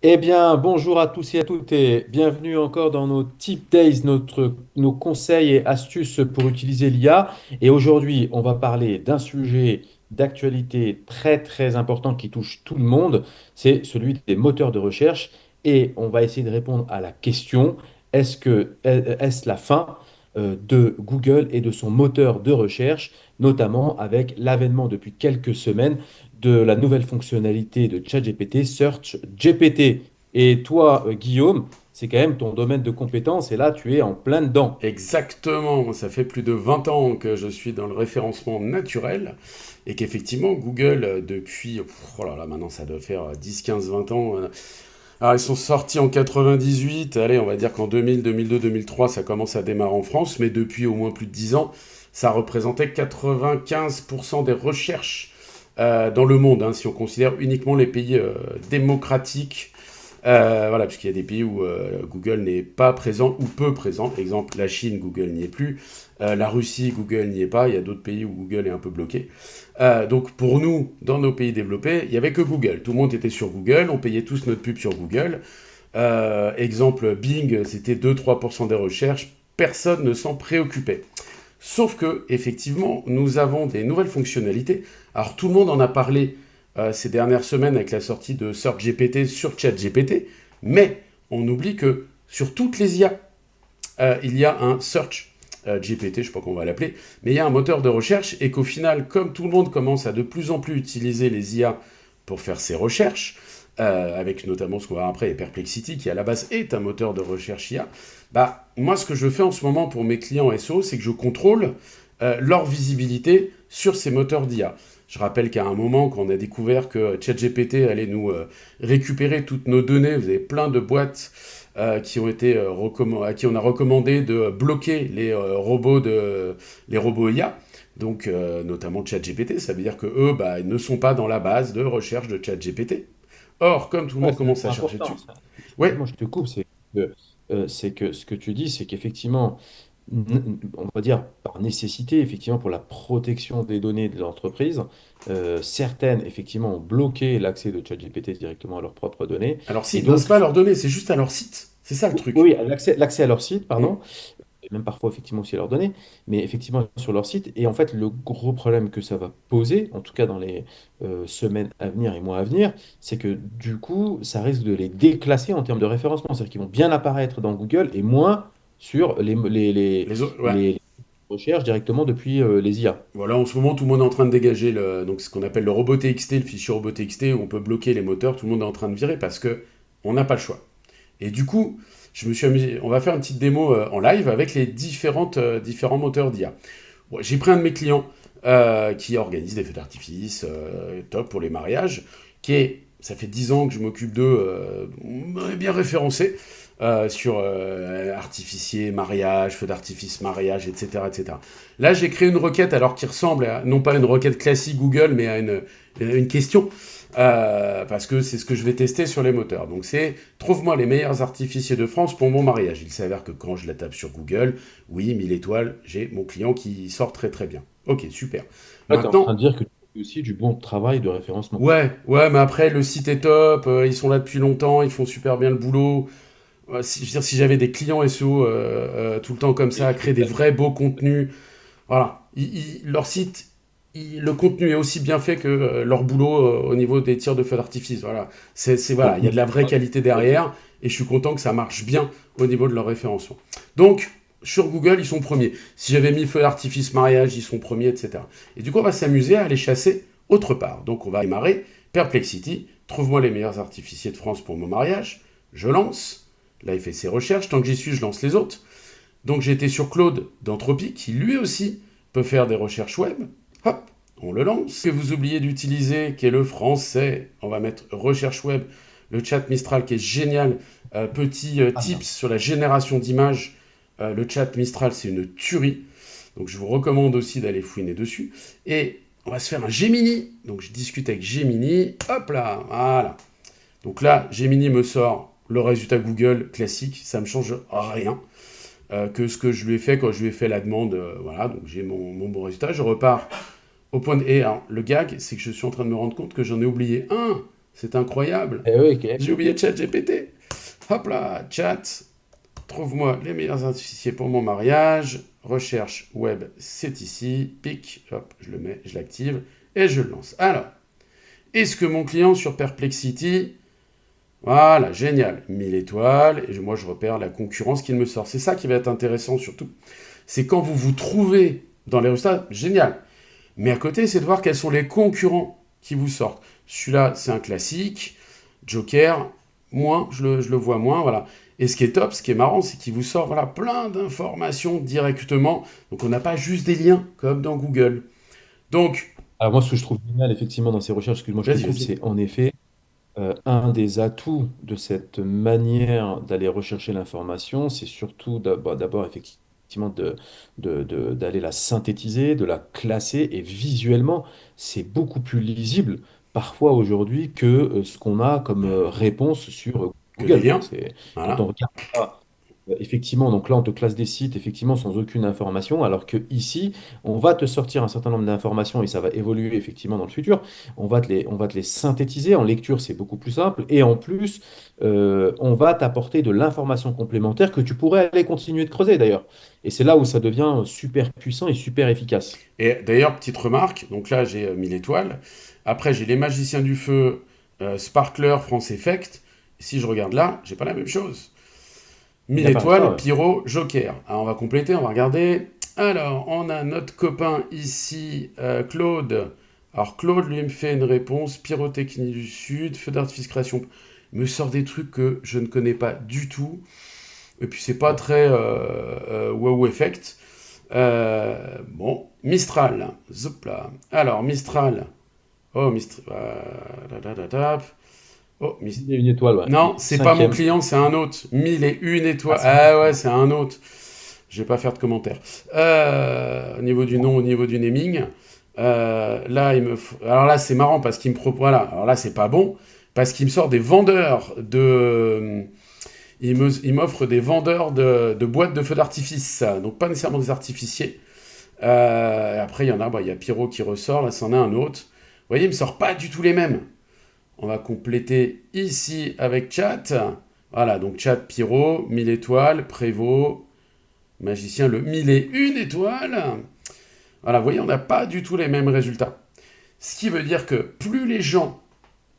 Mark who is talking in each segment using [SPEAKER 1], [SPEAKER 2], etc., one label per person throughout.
[SPEAKER 1] Eh bien, bonjour à tous et à toutes et bienvenue encore dans nos Tip Days, nos conseils et astuces pour utiliser l'IA. Et aujourd'hui, on va parler d'un sujet d'actualité très très important qui touche tout le monde, c'est celui des moteurs de recherche. Et on va essayer de répondre à la question, est-ce la fin de Google et de son moteur de recherche, notamment avec l'avènement depuis quelques semaines de la nouvelle fonctionnalité de ChatGPT, Search GPT. Et toi, Guillaume, c'est quand même ton domaine de compétence et là, tu es en plein dedans.
[SPEAKER 2] Exactement, ça fait plus de 20 ans que je suis dans le référencement naturel et qu'effectivement Google, depuis, oh là là, maintenant ça doit faire 10, 15, 20 ans. Alors ils sont sortis en 98, allez, on va dire qu'en 2000, 2002, 2003 ça commence à démarrer en France, mais depuis au moins plus de 10 ans, ça représentait 95% des recherches dans le monde, hein, si on considère uniquement les pays démocratiques. Voilà, puisqu'il y a des pays où Google n'est pas présent ou peu présent. Exemple, la Chine, Google n'y est plus. La Russie, Google n'y est pas. Il y a d'autres pays où Google est un peu bloqué. Donc pour nous, dans nos pays développés, il n'y avait que Google. Tout le monde était sur Google. On payait tous notre pub sur Google. Exemple, Bing, c'était 2-3% des recherches. Personne ne s'en préoccupait. Sauf que, effectivement, nous avons des nouvelles fonctionnalités. Alors tout le monde en a parlé ces dernières semaines avec la sortie de Search GPT sur ChatGPT, mais on oublie que sur toutes les IA, il y a un Search GPT, je ne sais pas comment on va l'appeler, mais il y a un moteur de recherche et qu'au final, comme tout le monde commence à de plus en plus utiliser les IA pour faire ses recherches, avec notamment ce qu'on va voir après, Perplexity, qui à la base est un moteur de recherche IA, bah, moi ce que je fais en ce moment pour mes clients SEO, c'est que je contrôle leur visibilité sur ces moteurs d'IA. Je rappelle qu'à un moment, quand on a découvert que ChatGPT allait nous récupérer toutes nos données, vous avez plein de boîtes qui ont été à qui on a recommandé de bloquer les robots IA. Donc, notamment ChatGPT, ça veut dire que eux, bah, ils ne sont pas dans la base de recherche de ChatGPT. Or, comme tout le
[SPEAKER 1] Ouais,
[SPEAKER 2] monde
[SPEAKER 1] c'est
[SPEAKER 2] commence à chercher
[SPEAKER 1] important,
[SPEAKER 2] dessus,
[SPEAKER 1] ça.
[SPEAKER 2] ouais,
[SPEAKER 1] Excuse-moi, je te coupe. C'est que ce que tu dis, c'est qu'effectivement, on va dire par nécessité, effectivement, pour la protection des données de l'entreprise, certaines, effectivement, ont bloqué l'accès de ChatGPT directement à leurs propres données.
[SPEAKER 2] alors
[SPEAKER 1] Et
[SPEAKER 2] si, non, c'est
[SPEAKER 1] donc,
[SPEAKER 2] pas à leur donner, c'est juste à leur site. C'est ça le
[SPEAKER 1] oui,
[SPEAKER 2] truc.
[SPEAKER 1] oui, l'accès à leur site,
[SPEAKER 2] Mm.
[SPEAKER 1] pardon, et même parfois effectivement aussi à leur donner, mais effectivement sur leur site. Et en fait, le gros problème que ça va poser, en tout cas dans les semaines à venir et mois à venir, c'est que du coup, ça risque de les déclasser en termes de référencement. C'est-à-dire qu'ils vont bien apparaître dans Google et moins sur
[SPEAKER 2] Les autres, ouais.
[SPEAKER 1] les recherches directement depuis les IA.
[SPEAKER 2] Voilà, en ce moment, tout le monde est en train de dégager donc ce qu'on appelle le robot TXT, le fichier robot TXT, où on peut bloquer les moteurs. Tout le monde est en train de virer parce que on n'a pas le choix. Et du coup, je me suis amusé. On va faire une petite démo en live avec les différents moteurs d'IA. Bon, j'ai pris un de mes clients qui organise des feux d'artifice, top pour les mariages, ça fait 10 ans que je m'occupe d'eux, bien référencé sur artificier, mariage, feux d'artifice, mariage, etc., etc. Là, j'ai créé une requête alors qui ressemble à, non pas à une requête classique Google, mais à une question. Parce que c'est ce que je vais tester sur les moteurs. Donc c'est trouve-moi les meilleurs artificiers de France pour mon mariage. Il s'avère que quand je la tape sur Google, oui, 1000 étoiles, j'ai mon client qui sort très très bien. Ok, super.
[SPEAKER 1] Là, tu es en train de
[SPEAKER 2] Maintenant,
[SPEAKER 1] dire que tu fais aussi du bon travail de référencement.
[SPEAKER 2] ouais, mais après le site est top, ils sont là depuis longtemps, ils font super bien le boulot. Je veux dire, si j'avais des clients SEO tout le temps comme ça, à créer des vrais beaux contenus, voilà. Leur site, le contenu est aussi bien fait que leur boulot au niveau des tirs de feu d'artifice. Voilà. Voilà, il y a de la vraie qualité derrière et je suis content que ça marche bien au niveau de leur référencement. Donc, sur Google, ils sont premiers. Si j'avais mis feu d'artifice mariage, ils sont premiers, etc. Et du coup, on va s'amuser à aller chasser autre part. Donc, on va démarrer. Perplexity, trouve-moi les meilleurs artificiers de France pour mon mariage. Je lance. Là, il fait ses recherches. Tant que j'y suis, je lance les autres. Donc j'ai été sur Claude d'Entropy, qui lui aussi peut faire des recherches web. Hop, on le lance. Ce que vous oubliez d'utiliser, qui est le français, on va mettre recherche web, le chat Mistral qui est génial. Petit
[SPEAKER 1] Ah bien.
[SPEAKER 2] tips sur la génération d'images. Le chat Mistral, c'est une tuerie. Donc je vous recommande aussi d'aller fouiner dessus. Et on va se faire un Gemini. Donc je discute avec Gemini. Hop là, voilà. Donc là, Gemini me sort le résultat Google classique. Ça me change rien que ce que je lui ai fait quand je lui ai fait la demande. Voilà, donc j'ai mon bon résultat. Je repars au point de... Et alors, le gag, c'est que je suis en train de me rendre compte que j'en ai oublié un. C'est incroyable.
[SPEAKER 1] Eh oui,
[SPEAKER 2] J'ai oublié ChatGPT. Hop là, chat, trouve-moi les meilleurs artificiers pour mon mariage. Recherche web, c'est ici. Pic, hop, je le mets, je l'active et je le lance. Alors, est-ce que mon client sur Perplexity, voilà, génial, 1000 étoiles, et moi je repère la concurrence qu'il me sort. C'est ça qui va être intéressant surtout. C'est quand vous vous trouvez dans les résultats, génial. Mais à côté, c'est de voir quels sont les concurrents qui vous sortent. Celui-là, c'est un classique. Joker, moins, je le vois moins, voilà. Et ce qui est top, ce qui est marrant, c'est qu'il vous sort voilà, plein d'informations directement. Donc on n'a pas juste des liens comme dans Google. Donc,
[SPEAKER 1] Alors moi, ce que je trouve génial, effectivement, dans ces recherches, excuse-moi, je te
[SPEAKER 2] vas-y,
[SPEAKER 1] coupe,
[SPEAKER 2] vas-y.
[SPEAKER 1] c'est en effet un des atouts de cette manière d'aller rechercher l'information, c'est surtout d'abord effectivement d'aller la synthétiser, de la classer, et visuellement, c'est beaucoup plus lisible parfois aujourd'hui que ce qu'on a comme réponse sur
[SPEAKER 2] Que des
[SPEAKER 1] Google, quoi.
[SPEAKER 2] liens.
[SPEAKER 1] C'est, quand on
[SPEAKER 2] Voilà.
[SPEAKER 1] regarde ça, effectivement, donc là, on te classe des sites, effectivement, sans aucune information, alors que ici, on va te sortir un certain nombre d'informations et ça va évoluer effectivement dans le futur. On va te les synthétiser. En lecture, c'est beaucoup plus simple. Et en plus, on va t'apporter de l'information complémentaire que tu pourrais aller continuer de creuser d'ailleurs. Et c'est là où ça devient super puissant et super efficace.
[SPEAKER 2] Et d'ailleurs, petite remarque, donc là j'ai 1000 étoiles. Après, j'ai les magiciens du feu, Sparkler, France Effect. Si je regarde là, j'ai pas la même chose.
[SPEAKER 1] Il
[SPEAKER 2] 1000
[SPEAKER 1] n'apparaît pas,
[SPEAKER 2] étoiles,
[SPEAKER 1] ouais.
[SPEAKER 2] Pyro, Joker. Alors on va compléter, on va regarder. Alors, on a notre copain ici, Claude. Alors Claude, lui, me fait une réponse. Pyrotechnie du Sud, feu d'artifice création. Il me sort des trucs que je ne connais pas du tout. Et puis c'est pas
[SPEAKER 1] Ouais.
[SPEAKER 2] très wow effect. Bon, Mistral. Zoup là. Alors, Mistral. Oh, Mistral. Oh,
[SPEAKER 1] Il y a une étoile, ouais.
[SPEAKER 2] non, c'est pas mon
[SPEAKER 1] Cinquième.
[SPEAKER 2] client, c'est un autre. 1001 étoiles.
[SPEAKER 1] Ah, c'est
[SPEAKER 2] Ah ouais,
[SPEAKER 1] bon.
[SPEAKER 2] c'est un autre. Je vais pas faire de commentaires. Au niveau du nom, au niveau du naming, là, alors là, c'est marrant parce qu'il me propose. Voilà, alors là, c'est pas bon parce qu'il me sort des vendeurs de. Il m'offre des vendeurs de boîtes de feux d'artifice, donc pas nécessairement des artificiers. Après, il y en a, bah, il y a Pyro qui ressort, là, c'en a un autre. Vous voyez, il me sort pas du tout les mêmes. On va compléter ici avec chat. Voilà, donc chat Pyro, 1000 étoiles, Prévost, magicien, le 1001 étoiles. Voilà, vous voyez, on n'a pas du tout les mêmes résultats. Ce qui veut dire que plus les gens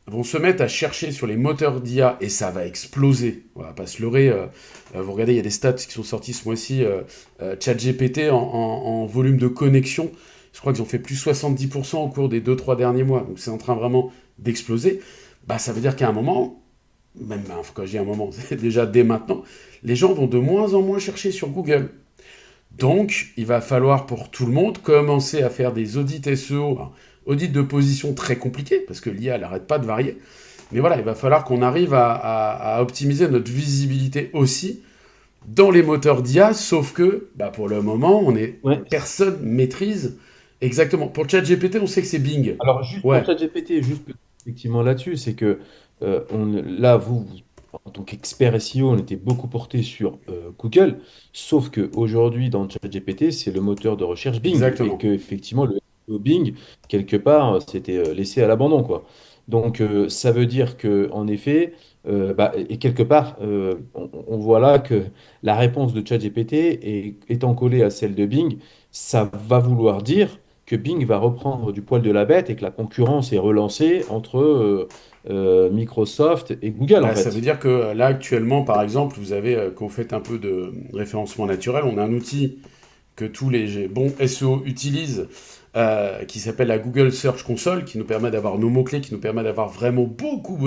[SPEAKER 2] vont se mettre à chercher sur les moteurs d'IA et ça va exploser. On va pas se leurrer. Vous regardez, il y a des stats qui sont sortis ce mois-ci. ChatGPT en volume de connexion, je crois qu'ils ont fait plus 70% au cours des 2-3 derniers mois. Donc c'est en train vraiment d'exploser. Bah, ça veut dire qu'à un moment, même quand je dis un moment, c'est déjà dès maintenant, les gens vont de moins en moins chercher sur Google. Donc, il va falloir pour tout le monde commencer à faire des audits SEO, alors, audits de position très compliqués, parce que l'IA n'arrête pas de varier. Mais voilà, il va falloir qu'on arrive à optimiser notre visibilité aussi dans les moteurs d'IA, sauf que bah, pour le moment,
[SPEAKER 1] Ouais.
[SPEAKER 2] personne maîtrise exactement. Pour ChatGPT, on sait que c'est Bing.
[SPEAKER 1] Alors, juste pour
[SPEAKER 2] Ouais,
[SPEAKER 1] ChatGPT, juste effectivement là-dessus, c'est que là, en tant qu'expert SEO, on était beaucoup porté sur Google, sauf qu'aujourd'hui, dans ChatGPT, c'est le moteur de recherche Bing, et que
[SPEAKER 2] exactement.
[SPEAKER 1] effectivement, le SEO Bing, quelque part, c'était laissé à l'abandon, quoi. Donc, ça veut dire que, en effet, bah, et quelque part, on voit là que la réponse de ChatGPT étant collée à celle de Bing, ça va vouloir dire que Bing va reprendre du poil de la bête et que la concurrence est relancée entre Microsoft et Google, en
[SPEAKER 2] Bah, ça veut
[SPEAKER 1] fait.
[SPEAKER 2] dire que là, actuellement, par exemple, vous avez, quand vous faites un peu de référencement naturel, on a un outil que tous les bons SEO utilisent, qui s'appelle la Google Search Console, qui nous permet d'avoir nos mots-clés, qui nous permet d'avoir vraiment beaucoup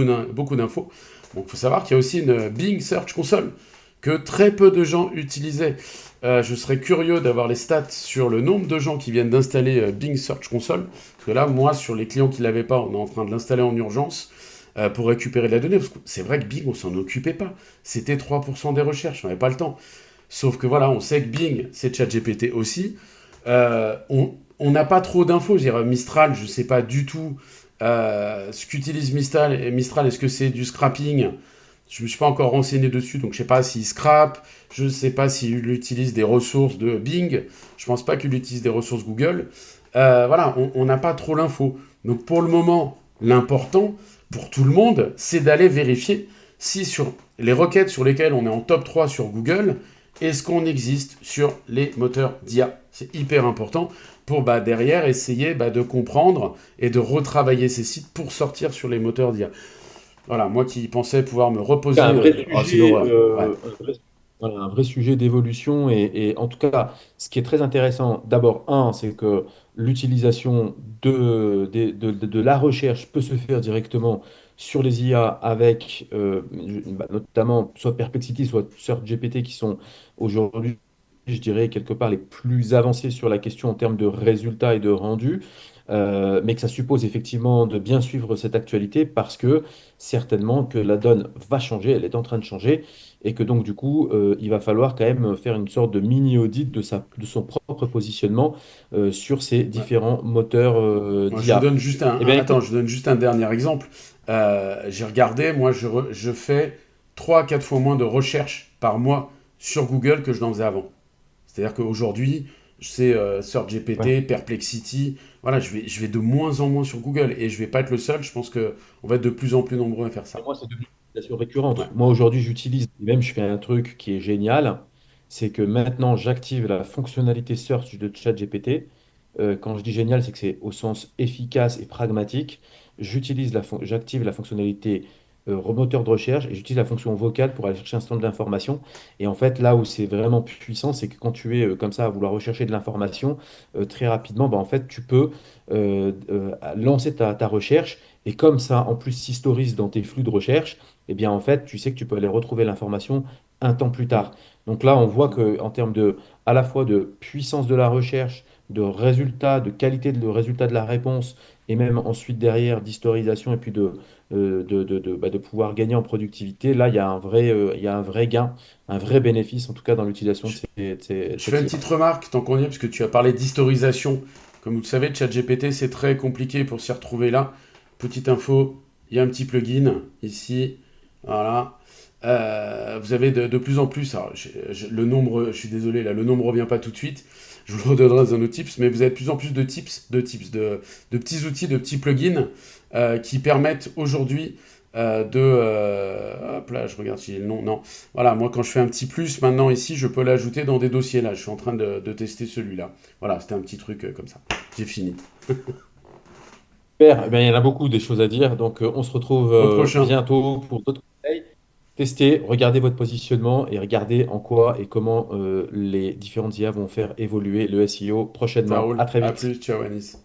[SPEAKER 2] d'infos. Donc il faut savoir qu'il y a aussi une Bing Search Console, que très peu de gens utilisaient. Je serais curieux d'avoir les stats sur le nombre de gens qui viennent d'installer Bing Search Console, parce que là, moi, sur les clients qui ne l'avaient pas, on est en train de l'installer en urgence pour récupérer de la donnée, parce que c'est vrai que Bing, on s'en occupait pas. C'était 3% des recherches, on n'avait pas le temps. Sauf que voilà, on sait que Bing, c'est ChatGPT aussi. On n'a pas trop d'infos. Je dirais Mistral, je ne sais pas du tout ce qu'utilise Mistral, est-ce que c'est du scrapping? Je ne me suis pas encore renseigné dessus, donc je ne sais pas s'il scrape, je ne sais pas s'il utilise des ressources de Bing, je ne pense pas qu'il utilise des ressources Google. Voilà, on n'a pas trop l'info. Donc pour le moment, l'important, pour tout le monde, c'est d'aller vérifier si sur les requêtes sur lesquelles on est en top 3 sur Google, est-ce qu'on existe sur les moteurs d'IA. C'est hyper important pour derrière essayer de comprendre et de retravailler ces sites pour sortir sur les moteurs d'IA. Voilà, moi qui pensais pouvoir me
[SPEAKER 1] C'est un
[SPEAKER 2] reposer,
[SPEAKER 1] vrai
[SPEAKER 2] c'est
[SPEAKER 1] sujet,
[SPEAKER 2] l'horreur. Ouais,
[SPEAKER 1] voilà, un vrai sujet d'évolution. Et en tout cas, ce qui est très intéressant, d'abord, c'est que l'utilisation de la recherche peut se faire directement sur les IA avec notamment soit Perplexity, soit SearchGPT qui sont aujourd'hui, je dirais, quelque part les plus avancés sur la question en termes de résultats et de rendu. Mais que ça suppose effectivement de bien suivre cette actualité parce que certainement que la donne va changer, elle est en train de changer, et que donc du coup, il va falloir quand même faire une sorte de mini-audit de son propre positionnement sur ces
[SPEAKER 2] ouais.
[SPEAKER 1] différents moteurs
[SPEAKER 2] Moi, je vous
[SPEAKER 1] d'IA.
[SPEAKER 2] donne juste
[SPEAKER 1] Eh bien,
[SPEAKER 2] attends,
[SPEAKER 1] écoute,
[SPEAKER 2] je vous donne juste un dernier exemple. J'ai regardé, moi, je fais 3 à 4 fois moins de recherches par mois sur Google que je n'en faisais avant. C'est-à-dire qu'aujourd'hui, je sais
[SPEAKER 1] ouais.
[SPEAKER 2] SearchGPT, Perplexity, voilà, je vais de moins en moins sur Google et je vais pas être le seul. Je pense que on va être de plus en plus nombreux à faire
[SPEAKER 1] Et
[SPEAKER 2] ça.
[SPEAKER 1] moi, c'est devenu une utilisation
[SPEAKER 2] Ouais,
[SPEAKER 1] récurrente. Moi, aujourd'hui, j'utilise, et même je fais un truc qui est génial, c'est que maintenant, j'active la fonctionnalité search de ChatGPT. Quand je dis génial, c'est que c'est au sens efficace et pragmatique. J'active la fonctionnalité moteur de recherche et j'utilise la fonction vocale pour aller chercher un certain nombre d'informations. Et en fait, là où c'est vraiment puissant, c'est que quand tu es comme ça à vouloir rechercher de l'information très rapidement, en fait, tu peux lancer ta recherche et comme ça, en plus, s'historise dans tes flux de recherche, eh bien, en fait, tu sais que tu peux aller retrouver l'information un temps plus
[SPEAKER 2] mm,
[SPEAKER 1] tard. Donc là, on voit que en termes à la fois de puissance de la recherche, de résultat, de qualité de le résultat de la réponse, et même ensuite derrière d'historisation et puis de pouvoir gagner en productivité, là, il y a un vrai gain, un vrai bénéfice, en tout cas dans l'utilisation de
[SPEAKER 2] Je,
[SPEAKER 1] de
[SPEAKER 2] je fais
[SPEAKER 1] cette
[SPEAKER 2] une
[SPEAKER 1] IA.
[SPEAKER 2] petite remarque tant qu'on y est, parce que tu as parlé d'historisation. Comme vous le savez, ChatGPT, c'est très compliqué pour s'y retrouver là. Petite info, il y a un petit plugin ici. Voilà. Vous avez de plus en plus, alors, le nombre, je suis désolé, là, le nombre revient pas tout de suite. Je vous le redonnerai dans un autre tips, mais vous avez de plus en plus de petits outils, de petits plugins qui permettent aujourd'hui hop là, je regarde si j'ai le nom. Non. Voilà, moi quand je fais un petit plus maintenant ici, je peux l'ajouter dans des dossiers là. Je suis en train de tester celui-là. Voilà, c'était un petit truc comme ça. J'ai fini.
[SPEAKER 1] Super. Eh bien, il y en a beaucoup des choses à dire, donc on se retrouve
[SPEAKER 2] Au prochain.
[SPEAKER 1] bientôt pour d'autres conseils. Testez, regardez votre positionnement et regardez en quoi et comment les différentes IA vont faire évoluer le SEO
[SPEAKER 2] Ça
[SPEAKER 1] prochainement. À
[SPEAKER 2] roule.
[SPEAKER 1] très
[SPEAKER 2] À
[SPEAKER 1] vite.
[SPEAKER 2] plus. Ciao Anis.